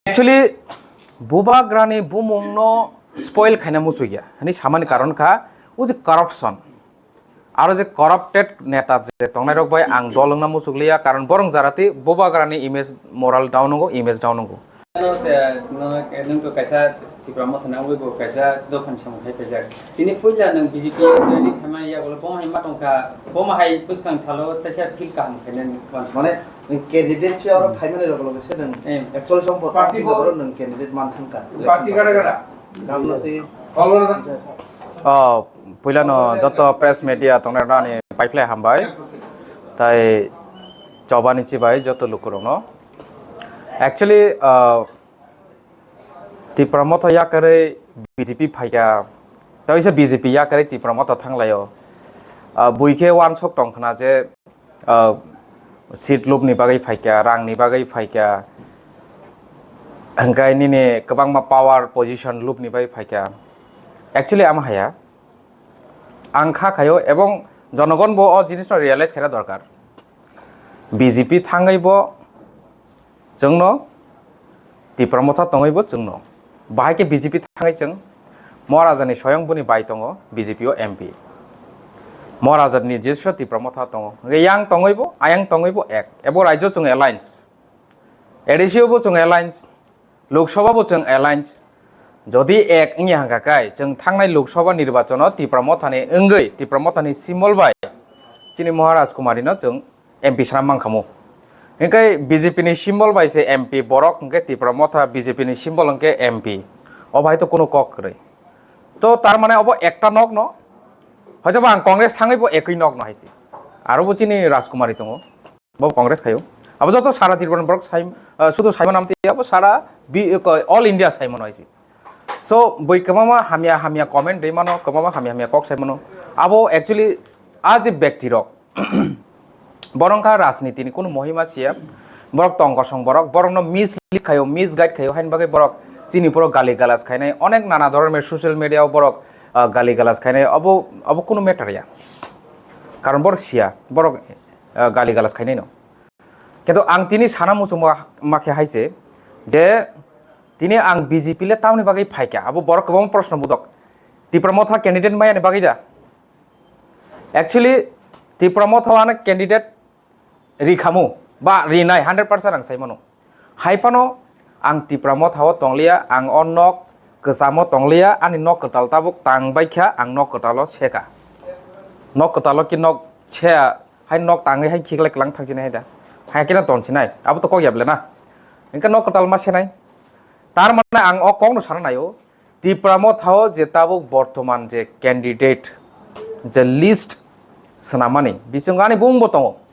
Actually, buba grani bumungno spoil খাইনা মুসু গিয়া হানি সামান্য কারণ খা ও যে কারাপশন আর যে কারাপ্টেড নেতা যে তংনাই রক ভাই আং দলংনা মুসুগলিয়া কারণ বরং জারাতে বুবা গ্রানি ইমেজ মোরাল ডাউন হগো ইমেজ ডাউন হগো nung to kaisa Tipra Motha na uibo kaisa dokan samung hai pejak tini fuila nung BJP jani khamai ya bolo poma hai matong ka poma hai puskang chalo taisa fil kam khenen মানে candidate সে আর ফাইনালে লগলো গেছে নং actually সম্পর্ক party বড় নং candidate মান থাকা party কারা কারা দামনতে ফলোয়ার পইলানো যত প্রেস মিডিয়া তংনাই রানি পাইফলাই হামবাই তাই জবানি চিবাই যত লুকুরনো Actually, Tipra Motha ya kare BJP phaika tau isa BJP ya kare Tipra Motha thanglayo buike wan sok tongkhana je seat loop ni bagai phaika rang ni bagai phaika hangkai ni ne kabang ma power position loop ni bagai phaika actually am haya angkha khayo ebong জনগণ bo o jinis no realize khara dorkar BJP thangai bo जोंनो Tipra Motha तंगैबो जोंनो बाहायके BJP थाङै जों महाराजानि स्वयंबुनि bye दङ BJP ओ MP महाराजानि जेसो Tipra Motha दङ यां तंगैबो आयां तंगैबो एक एबो राज्य जों एलायन्स एडिसियोबो जों एलायन्स लोकसभाबो जों एलायन्स जदि एक इनि हांगाकाय जों थांनाय लोकसभा निर्वाचन Tipra Mothani ओंगै Tipra Mothani सिम्बल बाय चिनि महाराज कुमारिनो जों MP सारा मांखामो Engkai BJP ni simbol bai se MP borok engkai Tipra Motha BJP ni simbol engkai MP obai to kono kok kre to tar mane obo ekta nok no hoyto ba Congress thangai bo ekoi nok no haisi aro bo chini Rajkumari tongo bo Congress khayo abo joto sara Tirban borok saim sudu saimon amti abo sara all India saimon haisi so boi kamama hamia comment dei mano kamama hamia kok saimono abo actually आज ব্যক্তি rock বরংকা রাজনীতি ni কোনো মহিমা ছিয়া বরক তঙ্গ song বরক বরং miss leak খায়ো miss guide খায়ো হাইন বাগে বরক চিনি পরক গালি গালাজ খাইনাই অনেক নানা ধরনের সোশ্যাল মিডিয়াও বরক গালি গালাজ খাইনাই অব কোনো ম্যাটারিয়া কারণ বরক সিয়া বরক গালি গালাজ খাইনাই ন কিন্তু আং তিনি সানা মুচু মাখে হাইছে যে তিনি আং BJP লে তামনি বাগে ফাইকা আবো বরক কম প্রশ্ন বুদক Tipra Motha ক্যান্ডিডেট মাইয়ানি বাগে দা অ্যাকচুয়ালি Tipra Motha আনে candidate Rikamu ba rinai 100% ang saimono haipano ang Tipra Motha o tonglia ang onnok kesamo tonglia ani nok ketal tabuk tang baikha ang nok ketalo seka nok ketalo ki nok chea hai nok tangai hai khiklek lang thangjine haida hai kina ton sinai abu to ko yable na engka nok ketal ma senai tar mane ang o kong no sana nayo Tipra Motha o je tabuk bortoman je candidate je list sanamani bisungani bungbo tongo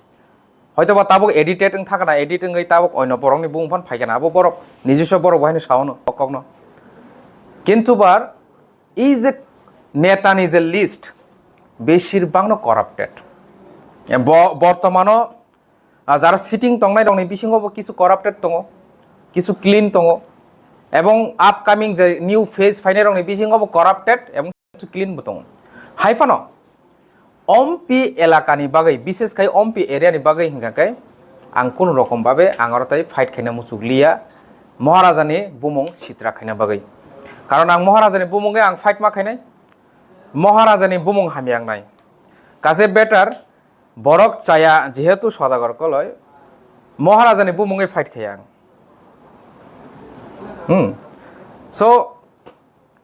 হয়তো বা তাবক এডিটেটিং থাকে না editing এই তাবক অন্য বরংনি বুংফান ফাইকে না আবো বরক নিজস্ব বড় বাহিনী সাওনো অকগ্ন কিন্তু বার এই যে নেতানি যে লিস্ট বেশিরভাগ করাপ্টেড বর্তমানও যারা সিটিং টংনাই দং বিসিংবো কিছু করাপ্টেড দङ কিছু ক্লিন দङ এবং আপকামিং যে নিউ ফেজ ফাইনাই দং বিসিংবো করাপ্টেড এবং কিছু ক্লিনবো দङ হাইফানো অম্পি এলাকানি বাগৈ বিশেষ খাই অম্পি এরিয়ানি বাগৈ হিংগাকাই আং কোন রকম ভাবে আঙরতাই ফাইট খাইনা মুচুগলিয়া মহারাজানি বুমুং সিত্রা খাইনা বাগৈ কারণ আং মহারাজানি বুমুঙ্গে আং ফাইট মা খাইনাই মহারাজানি বুমুং হামিয়াং নাই কাজে বেটার বরক চায়া যেহেতু সদাগর কলয় মহারাজানি বুমুঙ্গে ফাইট খাইয়াং সো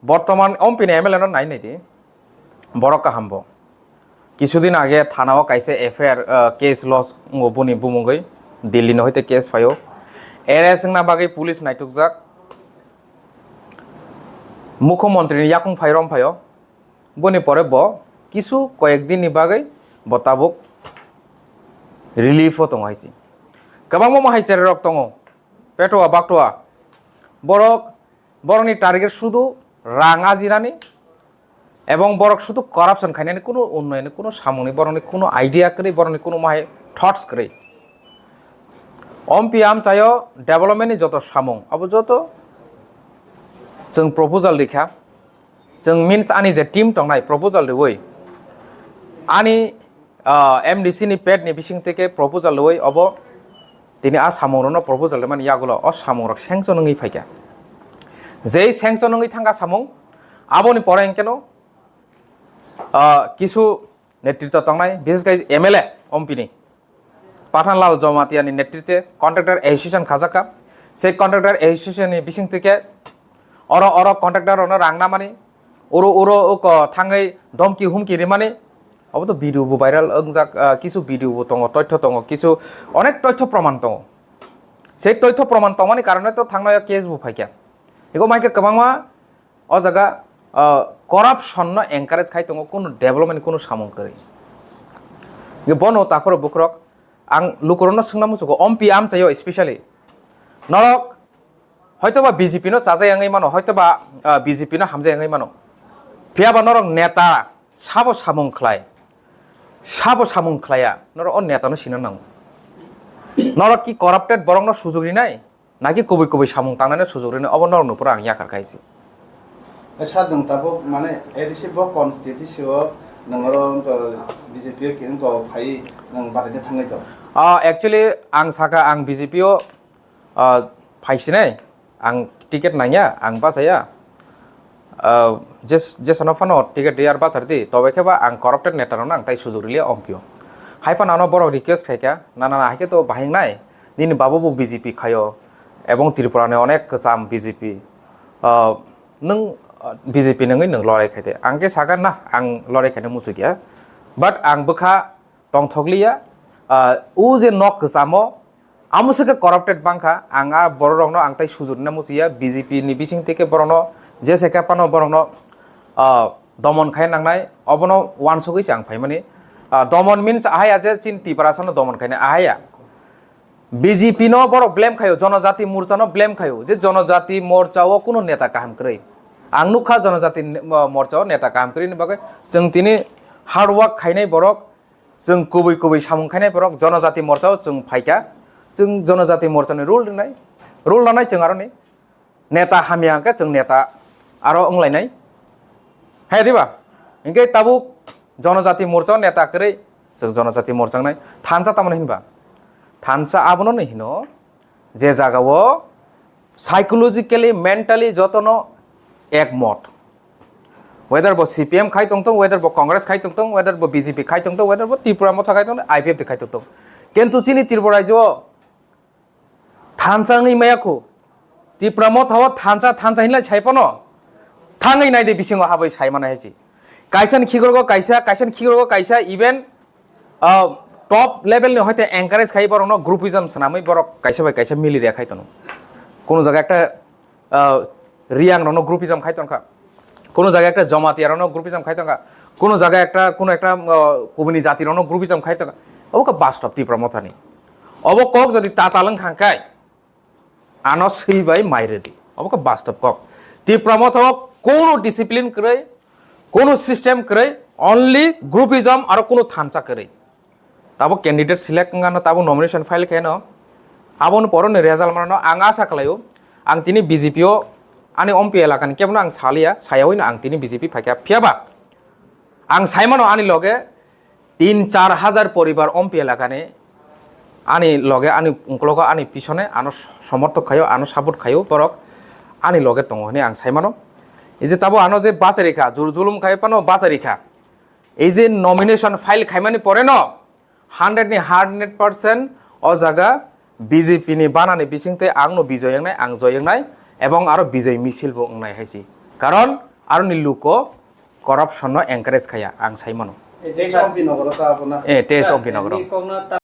বর্তমান অম্পিনি এমএলএ নাই নাই দি বরক কাহামব কিছুদিন আগে থানাও কাইছে এফআইআর কেস লস বুনি বুমুঙ্গৈ দিল্লি নহইতে কেস ফাইও এরেসংনা বাগৈ পুলিশ নাইটুকজাক মুখ্যমন্ত্রী ইয়াকুং ফাইরম ফাইও বনি পরে ব কিছু কয়েকদিন বাগৈ বতাবুক রিলিফও দङ হাইছি গোबां হাইছে রক দङ পেটোয়া বাকটোয়া বরকনি টার্গেট শুধু রাঙা জিরানি এবং বরক শুধু করাপশন খাইনানি কোনো উন্নয়নে কোনো সামনে বরং কোনো আইডিয়া করে বরং কোনো মাহে থটস করে অম্পি আম চাইও ডেভেলপমেন্টনি যত সামং अब যত जों प्रपोजाल रेखा जों मिन्स आनी जे टीम टंनाय प्रपोजाल रेवै आनी MDC नि पेड नि बिसिं तेके प्रपोजाल रेवै अब তিনি সামংরনো প্রপোজাল মানে ইয়াগুলো সামংরক স্যাংশনङै ফাইকা যেই স্যাংশনङै থাকা সামং আবনি পরে কেন কিছু নেতৃত্ব তংনাই বিশেষ করে এমএলএ অম্পিনি পাঠানলাল জমাতিয়ানি নেতৃত্বে কন্ট্রাক্টর এসোসিয়েশন খাজাকা সেই কন্ট্রাক্টর এসোসিয়েশনनि বিসিং থেকে অর কন্ট্রাক্টর রাংনা মানে ওরো থাङै ধমকি হুমকি রিমানি অবত ভিডিওবো ভাইরাল ওংজাক কিছু ভিডিওবো দङ তথ্য দङ কিছু অনেক তথ্য প্রমাণ দङ সেই তথ্য প্রমাণ দङनि কারণে তো থাंनाय কেসবো ফাইকা এগো মাইকে কবাংमा অ জায়গা করাপশন এনকারেজ খাই দङ কোনো ডেভেলপমেন্ট কোনো সামং করে বনো তাখর বুকরক आं लुकुरनो सोंना मुसुको अम्पि आमचायो स्पेशली नरक हयतोबा बीजेपी नो चाजायांगै मानो हयतोबा बीजेपी नो हामजायांगै मानो फियाबा नरक नेता साबो सामुं खलाया नरक अ नेता नो सिना नांगौ नरक की कराप्टेड बरं नो सुजुग रिनाय नाकि कबि कबि सामुं तांनानै सुजुग रिनाय अब नरक नुपुर आं याखार खायसि सादों ताबो माने एडिसि बक कन्स्टिट्युटि सिओ नंगरो बीजेपी किनको फाइ नंग बादायनो थांनाय दं एक्चुअली आं साका आं बीजेपीओ फाइसिनाय आं टिकेट नाया आं बासाया जेसानो फानो टिकेट दियार बासारदि तबेखेबा आं कराप्टेड नेतानो आं ताइ सुजुरिले अम्पिओ हाइफानानो बर रिक्वेस्ट खायका ना हाइके तो बाहिंनाय दिनि बाबुबो बीजेपी खायो एबं त्रिपुराने अनेक जाम बीजेपी नों बीजेपी नङै नों लड़ाई खायदे आंके सागा ना आं लड़ाई खायनो मुसु गैया बाट आं बखा तंथगलिया उ जे नक जामो आमुसके कराप्टेड बांखा आंगा बररंनो आं ताइ सुजुरना मुसिया बीजेपी नि बिसिं तेके बरनो जे सेकापानो बरनो दमन खाय नांनाय अबनो वान सगै आं फाइमानि दमन मीन्स आहाया जे चिन्ति परासनो दमन खायने आहाया बीजेपी नो बर ब्लेम खायो जनजाति मोर्चा नो ब्लेम खायो जे जनजाति मोर्चाओ कुनो नेता काम करै आं नुखा जनजाति मोर्चाओ नेता काम करिनि बागै जों तिनि हार्ड वर्क खायनाय बरक जों गुबै सामुं खायनाय बरक जनजाति मोर्चाओ जों फाइका जों जनजाति मोर्चानि रुल लानाय जों आरो नेता हामियांके जों नेता आरो अंलायनाय हे दिबा इंके ताबु जनजाति मोर्चा नेता करै जों जनजाति मोर्चा नाय थानसा तामने हिनबा थानसा आबनो नै हिनो जे जागावो साइकोलॉजिकली मेंटली जतनो एकमत वेदर बो सीपीएम खाई तंतों वेदर बो कांग्रेस खाई तंतों वेदर बो बीजेपी खाई तंतों वेदर बो त्रिपुरा मथा खाई तंतों आईपीएफ खाई तंतों किंतु चिनी त्रिपुरा जो थानचाङै मायाखौ त्रिपुरा मथाव थानचा हिनला छाइपनो थाङै नायदे बिसिङाव हाबै छाइमाना हेसि काइसान खिगरगो काइसा इवेन टप लेवल नि हयते एनकारेज खाइ बरनो ग्रुपिज्म सनामै बरक काइसा बाय काइसा मिलिरिया खाइ तनो कोनो जायगा একটা রিয়াং নো গ্রুপিজম খাই তনকা কোনো জায়গায় একটা জমাতিয়ারনো গ্রুপিজম খাই তনকা কোনো জায়গায় কোনো একটা কমিউনি জাতিরনো গ্রুপিজম খাই তনকা অবকা বাস্তব ত্রিপুরা মথানি অবকক যদি তাতালং খাঙ্কাই আনো সইবাই মাইরে দি অবকা বাস্তব কক ত্রিপুরা মথাও কোনো ডিসিপ্লিন করে কোনো সিস্টেম করে অনলি গ্রুপিজম আর কোনো থানচা করে তাবো ক্যান্ডিডেট সিলেক্ট গানো তাবো নমিনেশন ফাইল খায়নো আবন পরনে রেজাল্ট मानो आं आसा खालायो आं तिनि बीजेपीओ आनि अम्पि एलाकानि केबनो आं सालिया सायावैनो आं तिनि बीजेपी फाइका फियाबा आं साइमानो आनि लगे 3-4 हाजार परिवार अम्पि एलाकानि आनि लगे आनि उंकलको आनि पिछने आनो समर्थक खायो आनो सापोर्ट खायो बरक आनि लगे दङ हने आं साइमानो এই যে তাবো আনো যে বাচারিখা জুরজুলুম খাই পানো বাচারিখা এই যে নমিনেশন ফাইল খাইমানি পরে ন 100 नि 100% অ জায়গা बीजेपी नि बानानि बिसिंते आंनो बिजयंनाय आं जयंनाय एबं आरो बिजय मिছিল बंनाय हाइसि कारण आरो निलुको करप्शन नो एनकारेज खाया आं साइमानो टेस अम्पिनगर ता आपना टेस अम्पिनगर